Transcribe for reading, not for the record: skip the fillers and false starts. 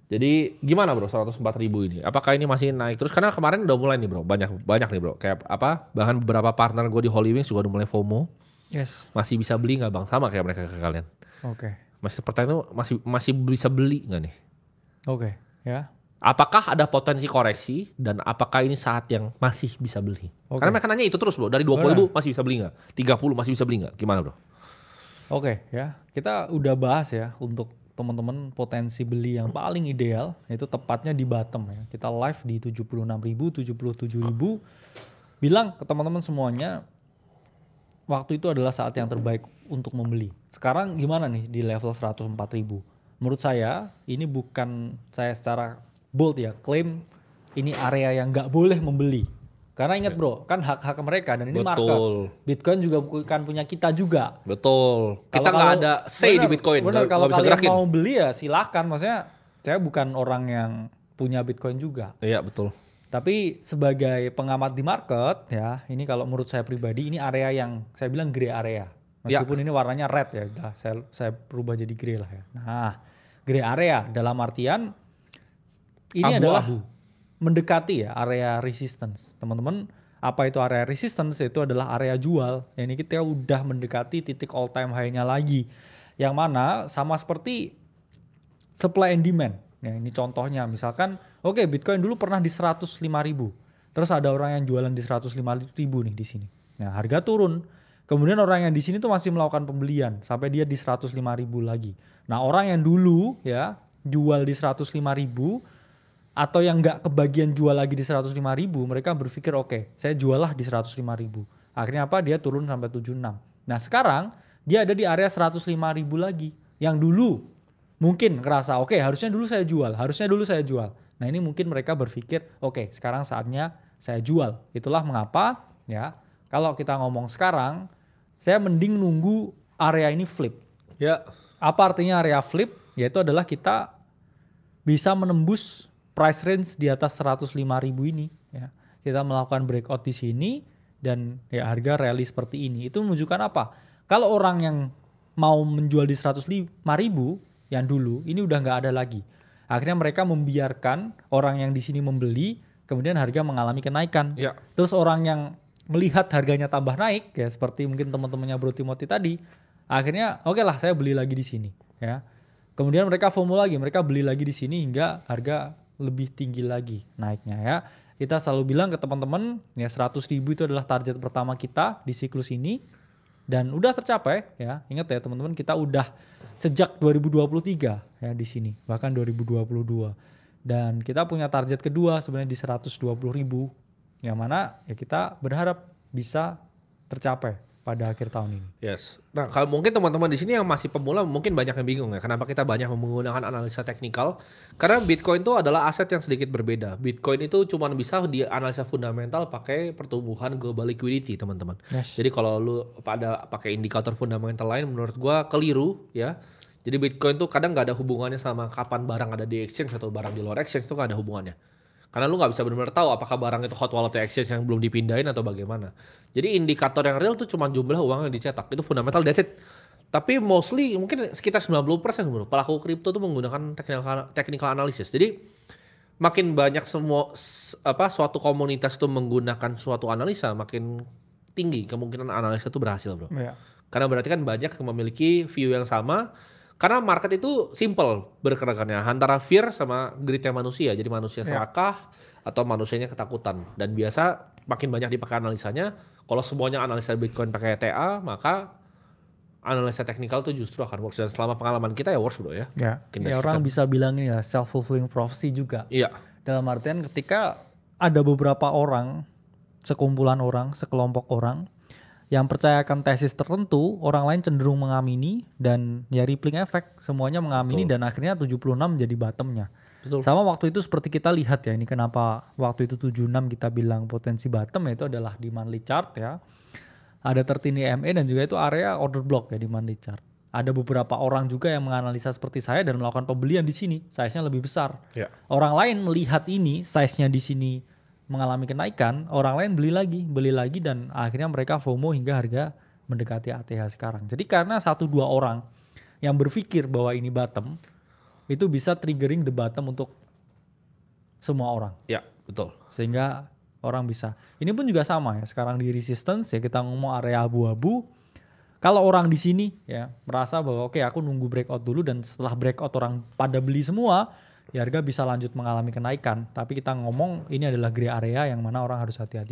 Jadi gimana bro 104.000 ini? Apakah ini masih naik terus? Karena kemarin udah mulai nih bro, banyak nih bro. Kayak apa? Bahkan beberapa partner gue di Holy Wings juga udah mulai FOMO. Yes. Masih bisa beli nggak bang? Sama kayak mereka ke kalian. Oke. Masih pertanyaan itu masih bisa beli nggak nih? Oke. Ya. Apakah ada potensi koreksi dan apakah ini saat yang masih bisa beli? Oke. Karena mereka nanya itu terus bro. Dari 20.000 masih bisa beli nggak? 30 masih bisa beli nggak? Gimana bro? Oke, ya. Kita udah bahas ya untuk teman-teman potensi beli yang paling ideal itu tepatnya di bottom ya. Kita live di 76.000, 77.000. Bilang ke teman-teman semuanya waktu itu adalah saat yang terbaik untuk membeli. Sekarang gimana nih di level 104.000? Menurut saya ini bukan saya secara bold ya klaim ini area yang nggak boleh membeli. Karena ingat bro, kan hak-hak mereka dan ini market. Bitcoin juga bukan punya kita juga. Betul. Kita nggak ada say di Bitcoin. Bener, kalau bisa kalian gerakin. mau beli ya silahkan. Maksudnya saya bukan orang yang punya Bitcoin juga. Iya betul. Tapi sebagai pengamat di market ya, ini kalau menurut saya pribadi ini area yang saya bilang gray area. Meskipun ini warnanya red ya, udah saya berubah jadi gray lah ya. Nah, gray area dalam artian ini adalah mendekati ya area resistance. Teman-teman, apa itu area resistance? Itu adalah area jual. Ini kita udah mendekati titik all time high-nya lagi. Yang mana sama seperti supply and demand. Ya, ini contohnya misalkan oke, Bitcoin dulu pernah di 105.000. Terus ada orang yang jualan di 105.000 nih di sini. Nah, harga turun. Kemudian orang yang di sini tuh masih melakukan pembelian sampai dia di 105.000 lagi. Nah, orang yang dulu ya jual di 105.000 atau yang nggak kebagian jual lagi di 105.000, mereka berpikir oke, saya jual lah di 105.000. Akhirnya apa? Dia turun sampai 76. Nah sekarang dia ada di area 105.000 lagi. Yang dulu mungkin ngerasa oke, harusnya dulu saya jual. Nah ini mungkin mereka berpikir oke, sekarang saatnya saya jual. Itulah mengapa ya kalau kita ngomong sekarang, saya mending nunggu area ini flip. Ya. Apa artinya area flip? Yaitu adalah kita bisa menembus price range di atas 105.000 ini ya. Kita melakukan breakout di sini dan ya harga rally seperti ini. Itu menunjukkan apa? Kalau orang yang mau menjual di 105.000 yang dulu ini udah nggak ada lagi. Akhirnya mereka membiarkan orang yang di sini membeli, kemudian harga mengalami kenaikan. Ya. Terus orang yang melihat harganya tambah naik ya seperti mungkin teman-temannya Bro Timothy tadi, akhirnya oke lah saya beli lagi di sini ya. Kemudian mereka FOMO lagi, mereka beli lagi di sini hingga harga lebih tinggi lagi naiknya ya. Kita selalu bilang ke teman-teman ya 100.000 itu adalah target pertama kita di siklus ini dan udah tercapai ya. Ingat ya teman-teman, kita udah sejak 2023 ya di sini, bahkan 2022. Dan kita punya target kedua sebenarnya di 120.000 yang mana ya kita berharap bisa tercapai pada akhir tahun ini. Yes. Nah, kalau mungkin teman-teman di sini yang masih pemula mungkin banyak yang bingung ya. Kenapa kita banyak menggunakan analisa teknikal? Karena Bitcoin itu adalah aset yang sedikit berbeda. Bitcoin itu cuma bisa dianalisa fundamental pakai pertumbuhan global liquidity, teman-teman. Yes. Jadi kalau lu pakai indikator fundamental lain menurut gua keliru ya. Jadi Bitcoin tuh kadang nggak ada hubungannya sama kapan barang ada di exchange atau barang di luar exchange, itu nggak ada hubungannya. Karena lu nggak bisa benar-benar tahu apakah barang itu hot wallet exchange yang belum dipindahin atau bagaimana. Jadi indikator yang real tuh cuma jumlah uang yang dicetak. Itu fundamental, that's it. Tapi mostly mungkin sekitar 90% bro, pelaku kripto tuh menggunakan technical analysis. Jadi makin banyak suatu komunitas tuh menggunakan suatu analisa, makin tinggi kemungkinan analisa itu berhasil bro. Ya. Karena berarti kan banyak yang memiliki view yang sama. Karena market itu simple bergerakannya antara fear sama greed-nya manusia. Jadi manusia serakah atau manusianya ketakutan. Dan biasa makin banyak dipakai analisanya. Kalau semuanya analisa Bitcoin pakai ETA, maka analisa teknikal itu justru akan works. Dan selama pengalaman kita ya works bro ya. Ya orang bisa bilang ini ya self-fulfilling prophecy juga. Iya. Dalam artian ketika ada beberapa orang, sekumpulan orang, sekelompok orang yang percayakan tesis tertentu, orang lain cenderung mengamini dan ya rippling effect, semuanya mengamini. Betul. Dan akhirnya 76 jadi bottomnya. Betul. Sama waktu itu seperti kita lihat ya, ini kenapa waktu itu 76 kita bilang potensi bottom ya, itu adalah di monthly chart ya. Ada 13 EMA dan juga itu area order block ya di monthly chart. Ada beberapa orang juga yang menganalisa seperti saya dan melakukan pembelian di sini, size-nya lebih besar. Ya. Orang lain melihat ini, size-nya di sini mengalami kenaikan, orang lain beli lagi dan akhirnya mereka FOMO hingga harga mendekati ATH sekarang. Jadi karena 1-2 orang yang berpikir bahwa ini bottom, itu bisa triggering the bottom untuk semua orang. Ya, betul. Sehingga orang bisa. Ini pun juga sama ya. Sekarang di resistance ya kita ngomong area abu-abu. Kalau orang di sini ya merasa bahwa oke, aku nunggu breakout dulu dan setelah breakout orang pada beli semua, ya harga bisa lanjut mengalami kenaikan. Tapi kita ngomong ini adalah gray area yang mana orang harus hati-hati.